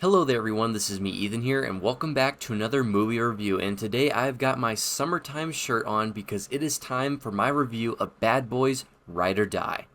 Hello there everyone, this is me Ethan here, and welcome back to another movie review. And today I've got my summertime shirt on because it is time for my review of Bad Boys Ride or Die.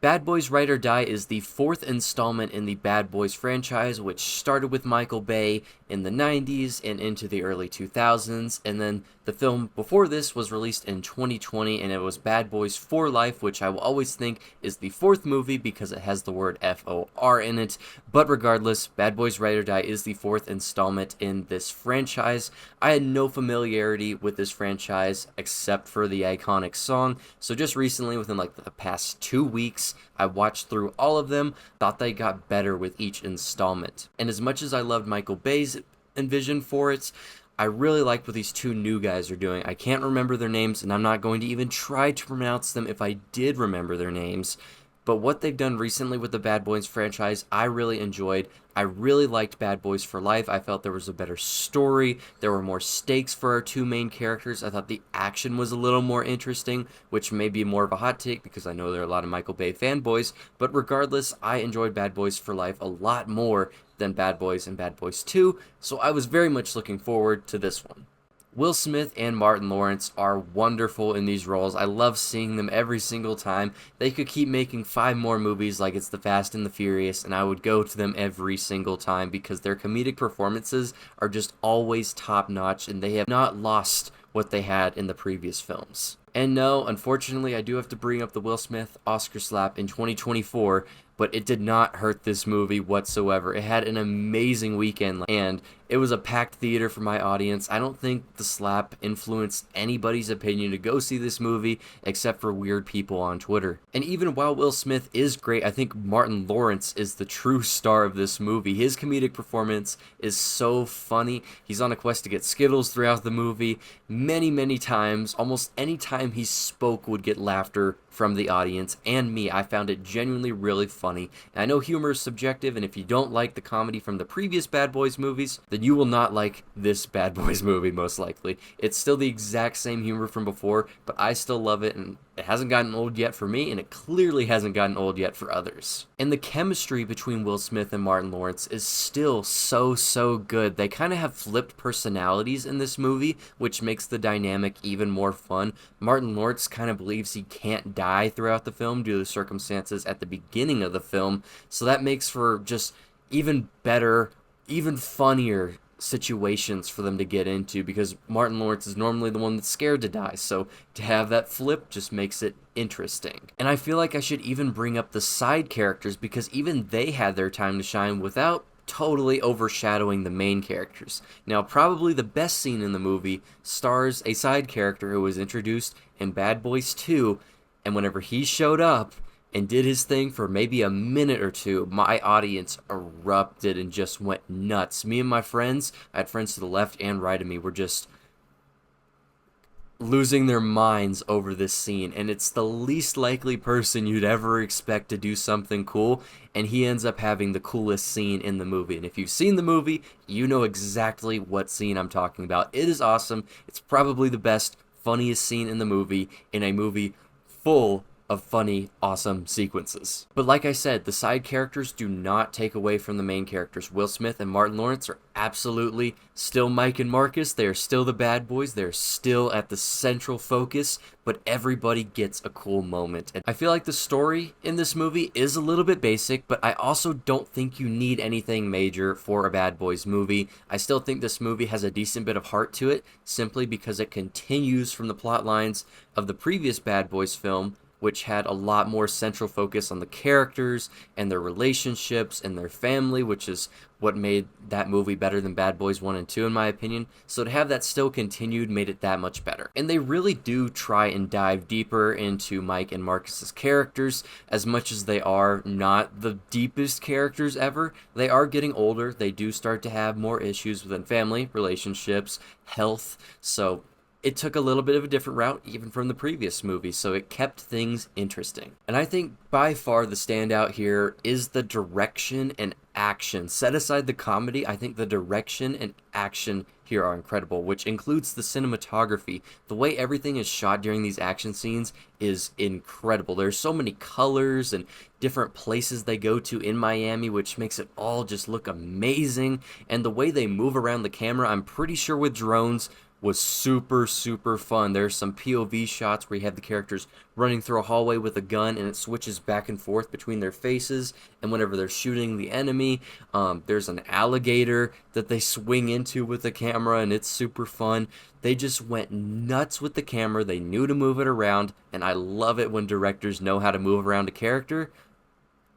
Bad Boys Ride or Die is the fourth installment in the Bad Boys franchise, which started with Michael Bay in the 90s and into the early 2000s, and then the film before this was released in 2020, and it was Bad Boys for Life, which I will always think is the fourth movie because it has the word FOR in it. But regardless, Bad Boys Ride or Die is the fourth installment in this franchise. I had no familiarity with this franchise except for the iconic song, so just recently, within like the past 2 weeks, I watched through all of them, thought they got better with each installment. And as much as I loved Michael Bay's vision for it, I really liked what these two new guys are doing. I can't remember their names, and I'm not going to even try to pronounce them if I did remember their names. But what they've done recently with the Bad Boys franchise, I really enjoyed. I really liked Bad Boys for Life. I felt there was a better story. There were more stakes for our two main characters. I thought the action was a little more interesting, which may be more of a hot take because I know there are a lot of Michael Bay fanboys. But regardless, I enjoyed Bad Boys for Life a lot more than Bad Boys and Bad Boys 2, so I was very much looking forward to this one. Will Smith and Martin Lawrence are wonderful in these roles. I love seeing them every single time. They could keep making 5 more movies like it's the Fast and the Furious, and I would go to them every single time because their comedic performances are just always top-notch, and they have not lost what they had in the previous films. And no, unfortunately, I do have to bring up the Will Smith Oscar slap in 2024, but it did not hurt this movie whatsoever. It had an amazing weekend, and it was a packed theater for my audience. I don't think the slap influenced anybody's opinion to go see this movie, except for weird people on Twitter. And even while Will Smith is great, I think Martin Lawrence is the true star of this movie. His comedic performance is so funny. He's on a quest to get Skittles throughout the movie. Many times, almost any time he spoke would get laughter from the audience and me. I found it genuinely really funny. And I know humor is subjective, and if you don't like the comedy from the previous Bad Boys movies, then you will not like this Bad Boys movie, most likely. It's still the exact same humor from before, but I still love it, and it hasn't gotten old yet for me, and it clearly hasn't gotten old yet for others. And the chemistry between Will Smith and Martin Lawrence is still so good. They kind of have flipped personalities in this movie, which makes the dynamic even more fun. Martin Lawrence kind of believes he can't die throughout the film due to the circumstances at the beginning of the film, so that makes for just even better, even funnier situations for them to get into because Martin Lawrence is normally the one that's scared to die, so to have that flip just makes it interesting. And I feel like I should even bring up the side characters because even they had their time to shine without totally overshadowing the main characters. Now, probably the best scene in the movie stars a side character who was introduced in Bad Boys 2, and whenever he showed up and did his thing for maybe a minute or two, my audience erupted and just went nuts. Me and my friends, I had friends to the left and right of me, were just losing their minds over this scene, and it's the least likely person you'd ever expect to do something cool, and he ends up having the coolest scene in the movie. And if you've seen the movie, you know exactly what scene I'm talking about. It is awesome. It's probably the best, funniest scene in the movie, in a movie full of funny, awesome sequences. But like I said, the side characters do not take away from the main characters. Will Smith and Martin Lawrence are absolutely still Mike and Marcus. They are still the bad boys. They're still at the central focus, but everybody gets a cool moment. And I feel like the story in this movie is a little bit basic, but I also don't think you need anything major for a Bad Boys movie. I still think this movie has a decent bit of heart to it, simply because it continues from the plot lines of the previous Bad Boys film, which had a lot more central focus on the characters and their relationships and their family, which is what made that movie better than Bad Boys 1 and 2, in my opinion. So to have that still continued made it that much better. And they really do try and dive deeper into Mike and Marcus's characters, as much as they are not the deepest characters ever. They are getting older. They do start to have more issues within family, relationships, health. So it took a little bit of a different route even from the previous movie, so it kept things interesting. And I think by far the standout here is the direction and action. Set aside the comedy, I think the direction and action here are incredible, which includes the cinematography. The way everything is shot during these action scenes is incredible. There's so many colors and different places they go to in Miami, which makes it all just look amazing. And the way they move around the camera, I'm pretty sure with drones, was super fun. There's some POV shots where you have the characters running through a hallway with a gun and it switches back and forth between their faces, and whenever they're shooting the enemy, there's an alligator that they swing into with the camera, and it's super fun. They just went nuts with the camera. They knew to move it around, and I love it when directors know how to move around a character,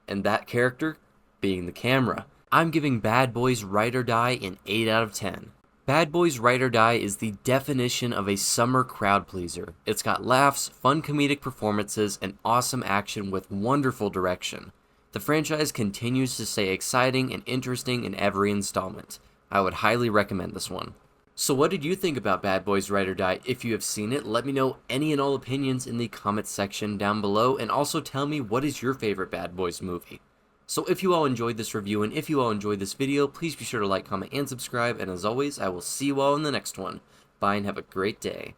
and that character being the camera. I'm giving Bad Boys Ride or Die an 8 out of 10. Bad Boys Ride or Die is the definition of a summer crowd pleaser. It's got laughs, fun comedic performances, and awesome action with wonderful direction. The franchise continues to stay exciting and interesting in every installment. I would highly recommend this one. So what did you think about Bad Boys Ride or Die? If you have seen it, let me know any and all opinions in the comments section down below, and also tell me what is your favorite Bad Boys movie. So if you all enjoyed this review and if you all enjoyed this video, please be sure to like, comment, and subscribe, and as always, I will see you all in the next one. Bye and have a great day.